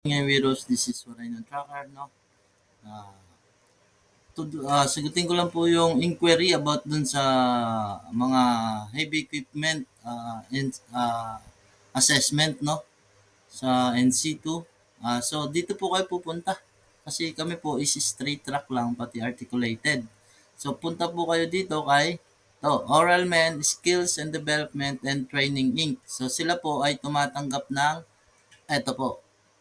Ngayon, Wiros, this is Rhino Tracker, no? Ah, sagutin ko lang po yung inquiry about dun sa mga heavy equipment and assessment, no? Sa NC2. So, dito po kayo pupunta. Kasi kami po is straight track lang, pati articulated. So, punta po kayo dito kay Oral Men Skills and Development and Training Inc. So, sila po ay tumatanggap ng eto po,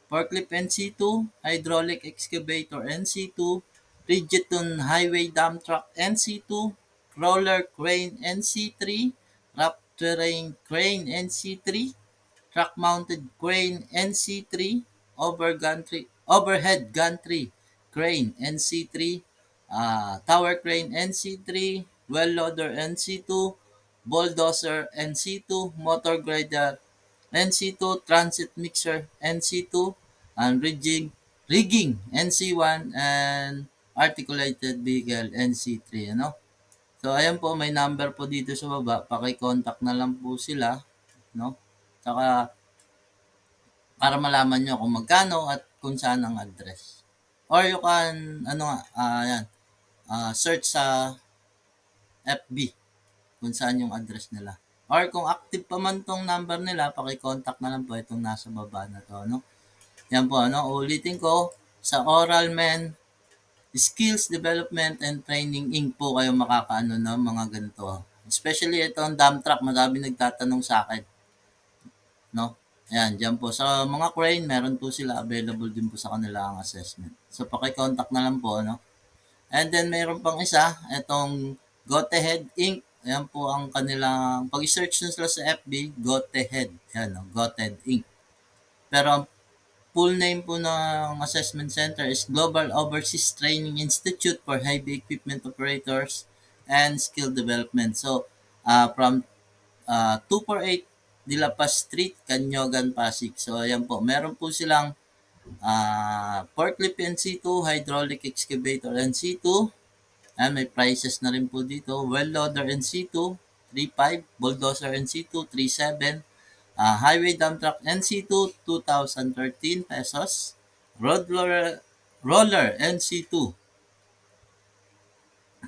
forklift NC2, hydraulic excavator NC2, Bridgeton Highway Dump Truck NC2, crawler crane NC3, rough terrain crane NC3, truck mounted crane NC3, overhead gantry crane NC3, tower crane NC3, well loader NC2, bulldozer NC2, motor grader NC2, transit mixer NC2, and rigging NC1, and articulated vehicle NC3. Ano? So, ayan po, may number po dito sa baba. Paki-contact na lang po sila. No? Saka, para malaman nyo kung magkano at kung saan ang address. Or you can, yan, search sa FB kung saan yung address nila. Or kung active pa man tong number nila, paki-contact na lang po itong nasa baba na to, no? Yan po, ano, ulitin ko, sa Oral Men Skills Development and Training Inc. po kayo makakaano ng mga ganito. Especially itong dump truck, madami nagtatanong sa akin, no? Ayan, dyan po. Sa mga crane, meron po sila available din po sa kanila ang assessment. So, paki-contact na lang po, no? And then, meron pang isa, itong Gotehead Inc. Ayan po ang kanilang, pag-search nyo sila sa FB, Gotehead. Ayan, no? Gotehead Inc. Pero, ang full name po ng assessment center is Global Overseas Training Institute for Heavy Equipment Operators and Skill Development. So, from 248 De La Paz Street, Canyogan, Pasig. So, ayan po. Meron po silang forklift NC2, hydraulic excavator NC2. Ayan, may prices na rin po dito. Well loader NC2, 3.5. Bulldozer NC2, 3.7. Highway dump truck NC2, 2,013 pesos. Roller NC2,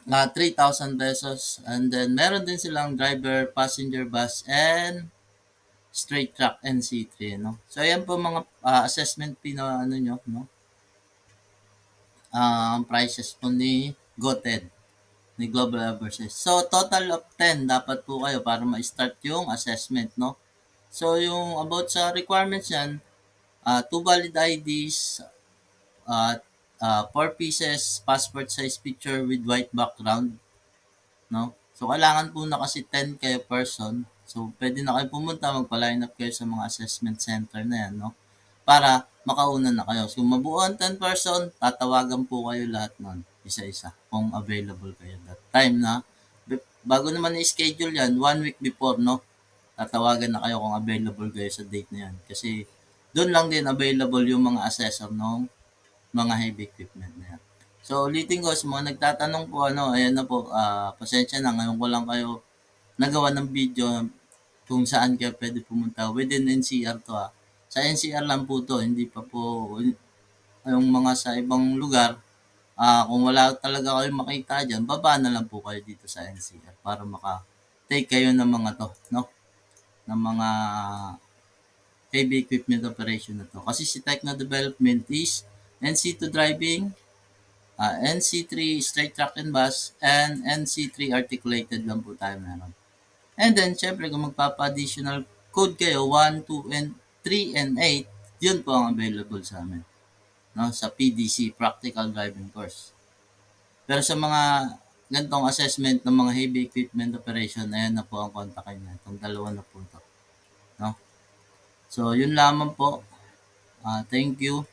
3,000 pesos. And then, meron din silang driver, passenger bus, and straight truck NC3, no? So, ayan po mga assessment fee na ano nyo, no? Ang prices po ni GoTed, ni Global Overseas. So, total of 10 dapat po kayo para ma-start yung assessment, no? So, yung about sa requirements yan, 2 valid IDs, 4 pieces passport size picture with white background, no? So, kailangan po na kasi 10 kayo person. So, pwede na kayo pumunta, magpa-line up kayo sa mga assessment center na yan, no? Para makauna na kayo. So, kung mabuuan 10 person, tatawagan po kayo lahat nun, isa-isa, kung available kayo that time na. Bago naman i-schedule yan, 1 week before, no? Tatawagan na kayo kung available kayo sa date na yan. Kasi, doon lang din available yung mga assessor ng mga heavy equipment na yan. So, ulitin ko, sa mga nagtatanong po, ayan na po, pasensya na, ngayon ko lang kayo nagawa ng video kung saan kayo pwede pumunta. Within NCR to, Sa NCR lang po to, hindi pa po yung mga sa ibang lugar. Kung wala talaga kayo makita dyan, baba na lang po kayo dito sa NCR para maka-take kayo ng mga to, no? Ng mga heavy equipment operation na to. Kasi si Techno Development is NC2 driving, NC3 straight truck and bus, and NC3 articulated lang po tayo meron. And then, syempre, kung magpapa-additional code kayo, 1, 2, and 3, and 8, yun po ang available sa amin, no? Sa PDC, Practical Driving Course. Pero sa mga ganitong assessment ng mga heavy equipment operation, ayan na po ang kontakin niya. Itong dalawa na po ito, no? So, yun lamang po. Thank you.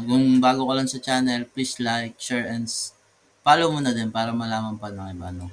Kung bago ka lang sa channel, please like, share, and follow mo na din para malaman pa ng iba. No?